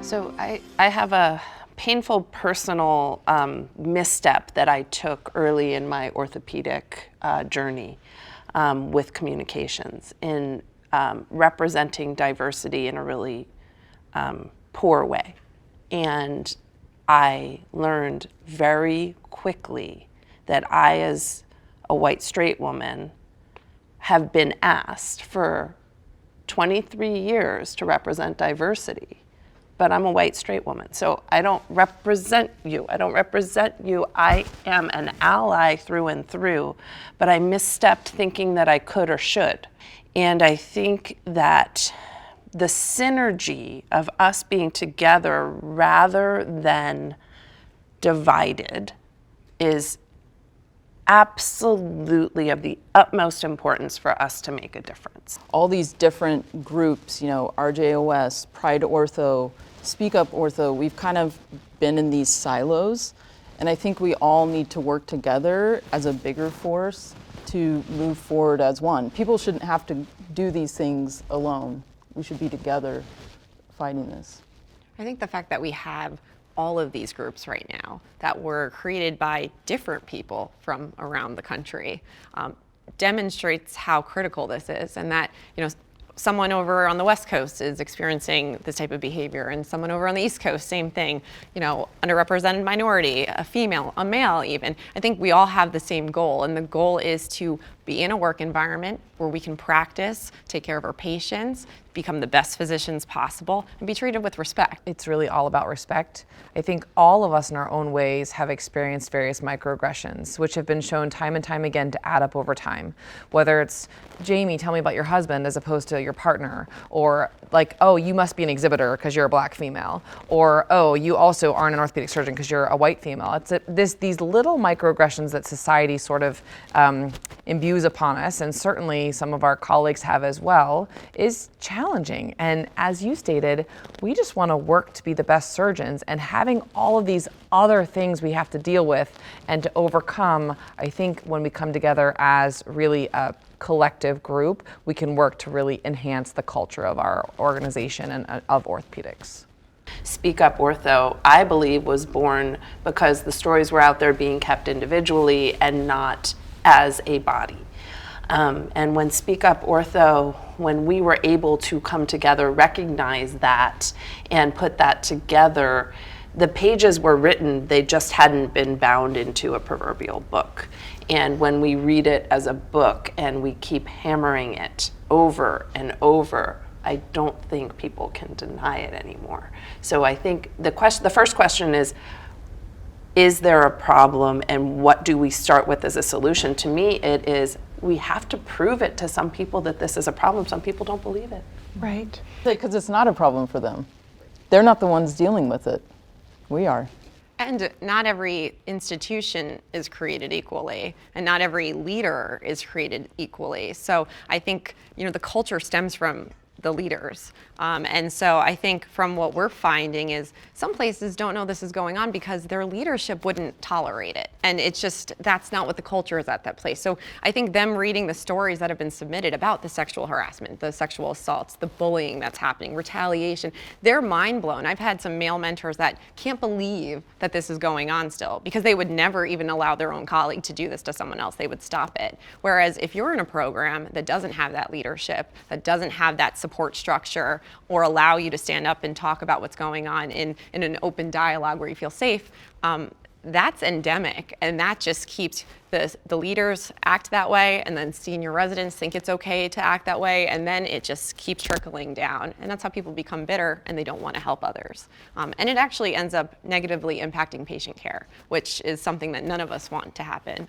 So I have a painful personal misstep that I took early in my orthopedic journey with communications in representing diversity in a really poor way. And I learned very quickly that I, as a white straight woman, have been asked for 23 years to represent diversity, but I'm a white straight woman, so I don't represent you. I don't represent you. I am an ally through and through, but I misstepped thinking that I could or should. And I think that the synergy of us being together rather than divided is absolutely of the utmost importance for us to make a difference. All these different groups, RJOS, Pride Ortho, Speak Up Ortho, we've kind of been in these silos, and I think we all need to work together as a bigger force to move forward as one. People shouldn't have to do these things alone. We should be together fighting this. I think the fact that we have all of these groups right now that were created by different people from around the country demonstrates how critical this is, and that someone over on the West Coast is experiencing this type of behavior, and someone over on the East Coast, same thing. Underrepresented minority, a female, a male even. I think we all have the same goal, and the goal is to be in a work environment where we can practice, take care of our patients, become the best physicians possible, and be treated with respect. It's really all about respect. I think all of us in our own ways have experienced various microaggressions, which have been shown time and time again to add up over time. Whether it's, Jamie, tell me about your husband as opposed to your partner, or like, oh, you must be an exhibitor because you're a black female, or oh, you also aren't an orthopedic surgeon because you're a white female. It's these little microaggressions that society sort of imbues upon us, and certainly some of our colleagues have as well, is challenging. And as you stated, we just want to work to be the best surgeons, and having all of these other things we have to deal with and to overcome, I think when we come together as really a collective group, we can work to really enhance the culture of our organization and of orthopedics. Speak Up Ortho, I believe, was born because the stories were out there being kept individually and not as a body. And when Speak Up Ortho, when we were able to come together, recognize that, and put that together, the pages were written, they just hadn't been bound into a proverbial book. And when we read it as a book and we keep hammering it over and over, I don't think people can deny it anymore. So I think the first question is there a problem, and what do we start with as a solution? To me, it is we have to prove it to some people that this is a problem. Some people don't believe it. Right. Because it's not a problem for them. They're not the ones dealing with it. We are. And not every institution is created equally, and not every leader is created equally. So I think the culture stems from the leaders. And so I think from what we're finding is some places don't know this is going on because their leadership wouldn't tolerate it. And it's just, that's not what the culture is at that place. So I think them reading the stories that have been submitted about the sexual harassment, the sexual assaults, the bullying that's happening, retaliation, they're mind blown. I've had some male mentors that can't believe that this is going on still, because they would never even allow their own colleague to do this to someone else. They would stop it. Whereas if you're in a program that doesn't have that leadership, that doesn't have that support structure, or allow you to stand up and talk about what's going on in an open dialogue where you feel safe, that's endemic, and that just keeps the leaders act that way, and then senior residents think it's okay to act that way, and then it just keeps trickling down, and that's how people become bitter and they don't want to help others. And it actually ends up negatively impacting patient care, which is something that none of us want to happen.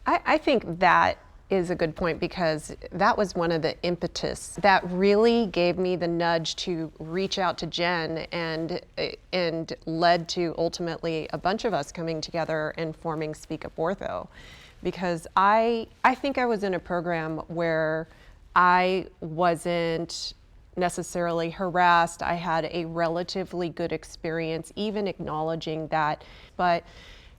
I think that is a good point, because that was one of the impetus that really gave me the nudge to reach out to Jen, and led to ultimately a bunch of us coming together and forming Speak Up Ortho. Because I think I was in a program where I wasn't necessarily harassed. I had a relatively good experience, even acknowledging that. But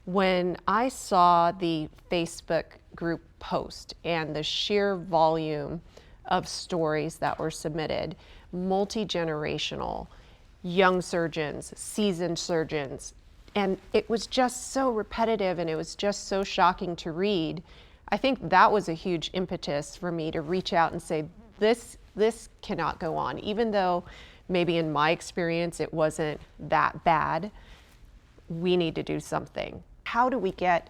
when I saw the Facebook group post and the sheer volume of stories that were submitted, multi-generational, young surgeons, seasoned surgeons. And it was just so repetitive and it was just so shocking to read. I think that was a huge impetus for me to reach out and say, this cannot go on. Even though maybe in my experience it wasn't that bad, we need to do something. How do we get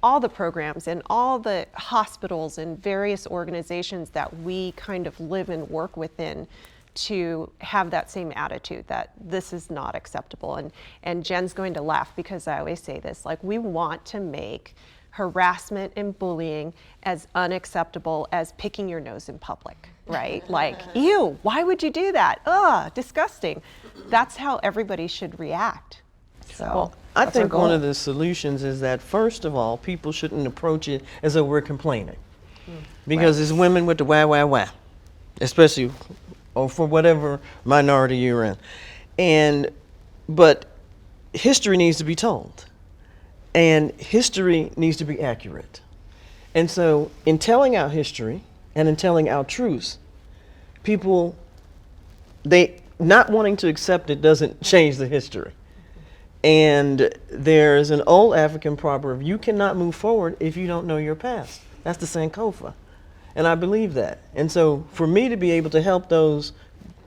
all the programs and all the hospitals and various organizations that we kind of live and work within to have that same attitude that this is not acceptable? And Jen's going to laugh because I always say this, like, we want to make harassment and bullying as unacceptable as picking your nose in public, right? Like, ew, why would you do that? Ugh, disgusting. That's how everybody should react. So I think one of the solutions is that, first of all, people shouldn't approach it as though we're complaining. Because it's women with the wah, especially or for whatever minority you're in. But history needs to be told. And history needs to be accurate. And so in telling our history and in telling our truths, people, they not wanting to accept it doesn't change the history. And there's an old African proverb, you cannot move forward if you don't know your past. That's the Sankofa. And I believe that. And so for me to be able to help those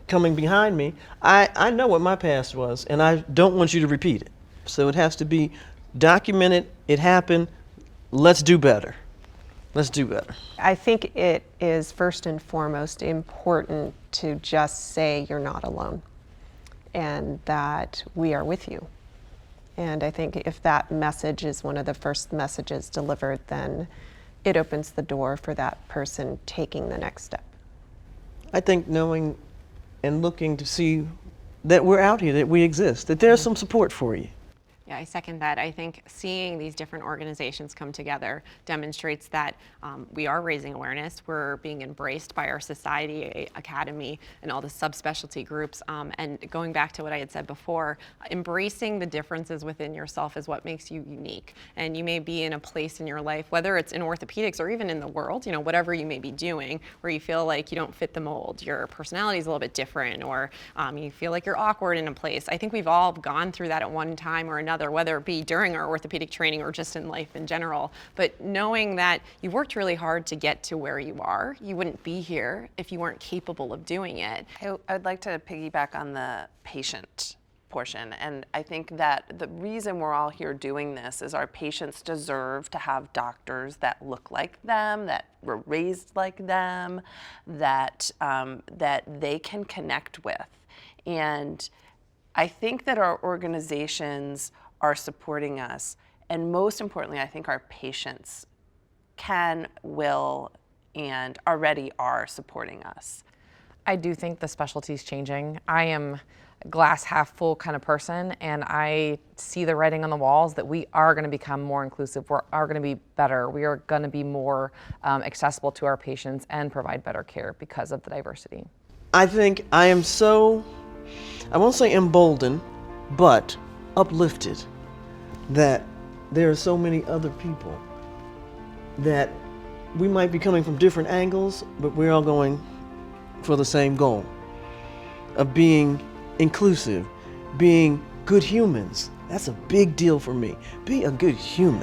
coming behind me, I know what my past was, and I don't want you to repeat it. So it has to be documented, it happened, let's do better. Let's do better. I think it is first and foremost important to just say you're not alone and that we are with you. And I think if that message is one of the first messages delivered, then it opens the door for that person taking the next step. I think knowing and looking to see that we're out here, that we exist, that there's some support for you. Yeah, I second that. I think seeing these different organizations come together demonstrates that we are raising awareness. We're being embraced by our society, academy, and all the subspecialty groups. And going back to what I had said before, embracing the differences within yourself is what makes you unique. And you may be in a place in your life, whether it's in orthopedics or even in the world, you know, whatever you may be doing, where you feel like you don't fit the mold, your personality is a little bit different, or you feel like you're awkward in a place. I think we've all gone through that at one time or another, whether it be during our orthopedic training or just in life in general. But knowing that you worked really hard to get to where you are, you wouldn't be here if you weren't capable of doing it. I'd like to piggyback on the patient portion. And I think that the reason we're all here doing this is our patients deserve to have doctors that look like them, that were raised like them, that, that they can connect with. And I think that our organizations are supporting us. And most importantly, I think our patients can, will, and already are supporting us. I do think the specialty's changing. I am a glass half full kind of person, and I see the writing on the walls that we are going to become more inclusive, we are going to be better, we are going to be more accessible to our patients and provide better care because of the diversity. I think I am so, I won't say emboldened, but uplifted that there are so many other people that we might be coming from different angles, but we're all going for the same goal of being inclusive, being good humans. That's a big deal for me. Be a good human.